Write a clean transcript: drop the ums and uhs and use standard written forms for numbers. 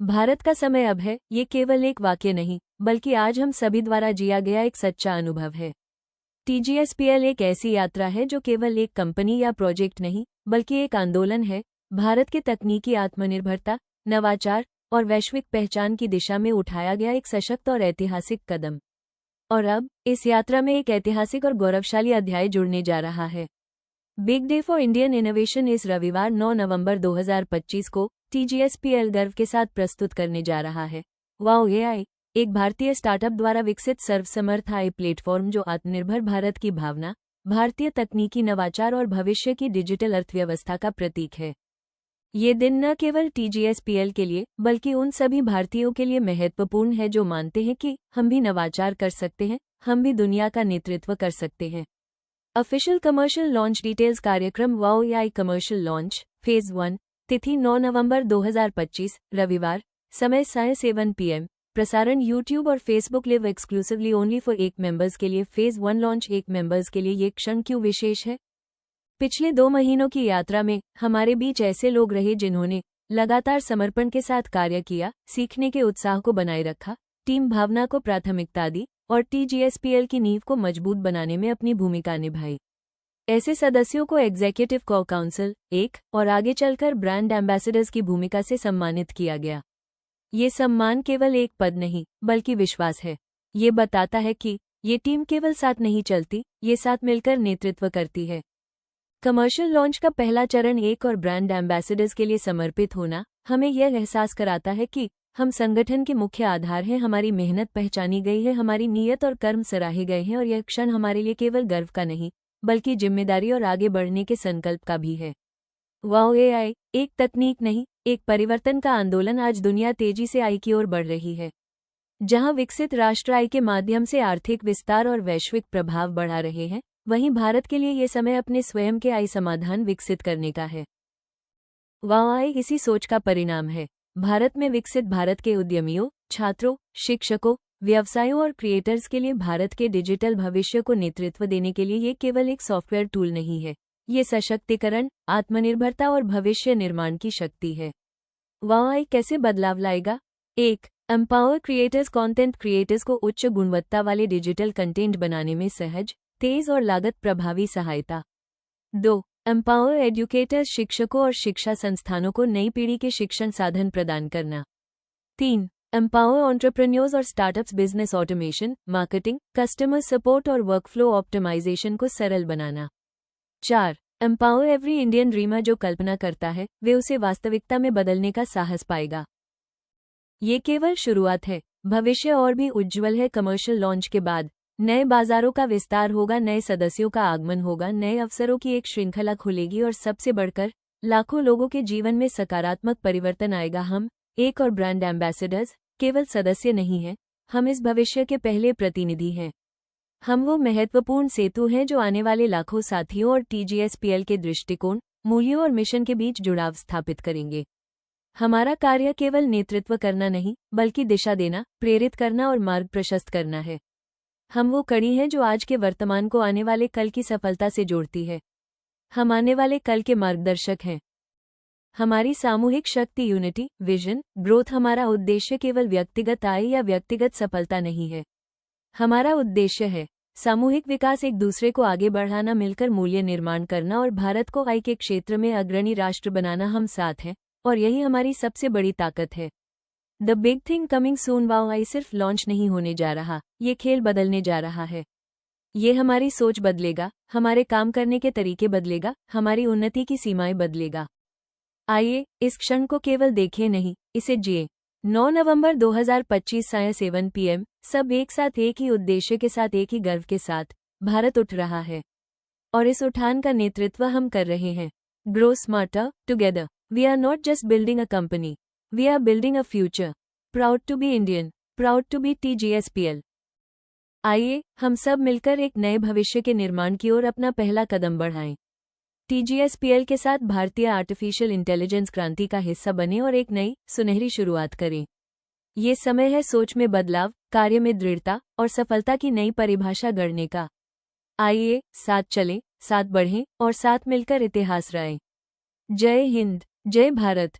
भारत का समय अब है, ये केवल एक वाक्य नहीं, बल्कि आज हम सभी द्वारा जिया गया एक सच्चा अनुभव है। TGSPL एक ऐसी यात्रा है जो केवल एक कंपनी या प्रोजेक्ट नहीं, बल्कि एक आंदोलन है, भारत के तकनीकी आत्मनिर्भरता, नवाचार और वैश्विक पहचान की दिशा में उठाया गया एक सशक्त और ऐतिहासिक कदम। और अब, इस यात्रा में एक ऐतिहासिक और गौरवशाली अध्याय जुड़ने जा रहा है। Big day for Indian innovation इस रविवार 9 नवंबर 2025 को TGSPL गर्व के साथ प्रस्तुत करने जा रहा है। वाओ AI, एक भारतीय स्टार्टअप द्वारा विकसित सर्वसमर्थ AI प्लेटफॉर्म जो आत्मनिर्भर भारत की भावना, भारतीय तकनीकी नवाचार और भविष्य की डिजिटल अर्थव्यवस्था का प्रतीक है। ये दिन न केवल TGSPL के लिए, बल्कि उन सभी भारतीयों के लिए महत्वपूर्ण है जो मानते हैं कि हम भी नवाचार कर सकते हैं, हम भी दुनिया का नेतृत्व कर सकते हैं। ऑफिशियल कमर्शियल लॉन्च डिटेल्स कार्यक्रम wow AI commercial launch phase 1 तिथि 9 नवंबर 2025 रविवार समय साय 7 PM प्रसारण YouTube और Facebook live exclusively only for एक मेंबर्स के लिए फेज 1 लॉन्च एक मेंबर्स के लिए ये क्षण क्यों विशेष है? पिछले 2 महीनों की यात्रा में हमारे बीच ऐसे लोग रहे जिन्होंने लगातार समर्पण के साथ कार्य किया, सीखने के उत्साह को बनाए रखा, टीम भावना को प्राथमिकता दी और TGSPL की नींव को मजबूत बनाने में अपनी भूमिका निभाई। ऐसे सदस्यों को एग्जीक्यूटिव को काउंसिल 1 और आगे चलकर ब्रांड एम्बेसडर्स की भूमिका से सम्मानित किया गया। ये सम्मान केवल एक पद नहीं, बल्कि विश्वास है। ये बताता है कि ये टीम केवल साथ नहीं चलती, ये साथ मिलकर नेतृत्व करती है। कमर्शियल लॉन्च का पहला चरण 1 और ब्रांड एम्बेसडर्स के लिए समर्पित होना हमें यह एहसास कराता है कि हम संगठन के मुख्य आधार हैं, हमारी मेहनत पहचानी गई है, हमारी नीयत और कर्म सराहे गए हैं और यह क्षण हमारे लिए केवल गर्व का नहीं, बल्कि जिम्मेदारी और आगे बढ़ने के संकल्प का भी है। वाओ AI एक तकनीक नहीं, एक परिवर्तन का आंदोलन। आज दुनिया तेजी से AI की ओर बढ़ रही है। जहां विकसित राष्ट्र AI के माध्यम से आर्थिक विस्तार और वैश्विक प्रभाव बढ़ा रहे हैं, वहीं भारत के लिए ये समय अपने स्वयं के AI समाधान विकसित करने का है। वाओ AI इसी सोच का परिणाम है। भारत में विकसित भारत के उद्यमियों, छात्रों, शिक्षकों, व्यवसायों और क्रिएटर्स के लिए भारत के डिजिटल भविष्य को नेतृत्व देने के लिए ये केवल एक सॉफ्टवेयर टूल नहीं है, ये सशक्तिकरण, आत्मनिर्भरता और भविष्य निर्माण की शक्ति है। वाओ AI कैसे बदलाव लाएगा? 1. एम्पावर क्रिएटर्स कंटेंट क्रिएटर्स को उच्च गुणवत्ता वाले डिजिटल कंटेंट बनाने में सहज, तेज और लागत प्रभावी सहायता। 2. एम्पावर एजुकेटर्स शिक्षकों और शिक्षा संस्थानों को नई पीढ़ी के शिक्षण साधन प्रदान करना। 3. एम्पावर एंटरप्रेन्योर्स और startups business automation, marketing, customer support और वर्कफ्लो ऑप्टिमाइजेशन को सरल बनाना। 4. एम्पावर एवरी इंडियन ड्रीमर जो कल्पना करता है, वे उसे वास्तविकता में बदलने का साहस पाएगा। ये केवल शुरुआत है, भविष्य और भी उज्ज्वल है। कमर्शियल लॉन्च के बाद नए बाजारों का विस्तार होगा, नए सदस्यों का आगमन होगा, नए अवसरों की एक श्रृंखला खुलेगी और सबसे बढ़कर लाखों लोगों के जीवन में सकारात्मक परिवर्तन आएगा। हम एक और ब्रांड एम्बेसडर्स केवल सदस्य नहीं हैं, हम इस भविष्य के पहले प्रतिनिधि हैं। हम वो महत्वपूर्ण सेतु हैं जो आने वाले लाखों साथियों और TGSPL के दृष्टिकोण, मूल्यों और मिशन के बीच जुड़ाव स्थापित करेंगे। हमारा कार्य केवल नेतृत्व करना नहीं, बल्कि दिशा देना, प्रेरित करना और मार्ग प्रशस्त करना है। हम वो कड़ी हैं जो आज के वर्तमान को आने वाले कल की सफलता से जोड़ती है। हम आने वाले कल के मार्गदर्शक हैं। हमारी सामूहिक शक्ति यूनिटी, विजन, ग्रोथ। हमारा उद्देश्य केवल व्यक्तिगत आय या व्यक्तिगत सफलता नहीं है। हमारा उद्देश्य है सामूहिक विकास, एक दूसरे को आगे बढ़ाना, मिलकर मूल्य निर्माण करना और भारत को AI के क्षेत्र में अग्रणी राष्ट्र बनाना। हम साथ हैं और यही हमारी सबसे बड़ी ताकत है। The big thing coming soon. Wow AI सिर्फ लॉन्च नहीं होने जा रहा, ये खेल बदलने जा रहा है। ये हमारी सोच बदलेगा, हमारे काम करने के तरीके बदलेगा, हमारी उन्नति की सीमाएं बदलेगा। आइए इस क्षण को केवल देखें नहीं, इसे जिए। 9 नवंबर 2025 साय 7 PM सब एक साथ, एक ही उद्देश्य के साथ, एक ही गर्व के साथ। भारत उठ रहा है और इस उठान का नेतृत्व हम कर रहे हैं। Grow smarter together. We are not just building a company, we are building a future. Proud to be Indian, proud to be TGSPL। आइए हम सब मिलकर एक नए भविष्य के निर्माण की ओर अपना पहला कदम बढ़ाएं। TGSPL के साथ भारतीय आर्टिफिशियल इंटेलिजेंस क्रांति का हिस्सा बने और एक नई, सुनहरी शुरुआत करें। ये समय है सोच में बदलाव, कार्य में दृढ़ता और सफलता की नई परिभाषा गढ़ने का। आइए साथ चलें, साथ बढ़ें और साथ मिलकर इतिहास रचें। जय हिंद, जय भारत।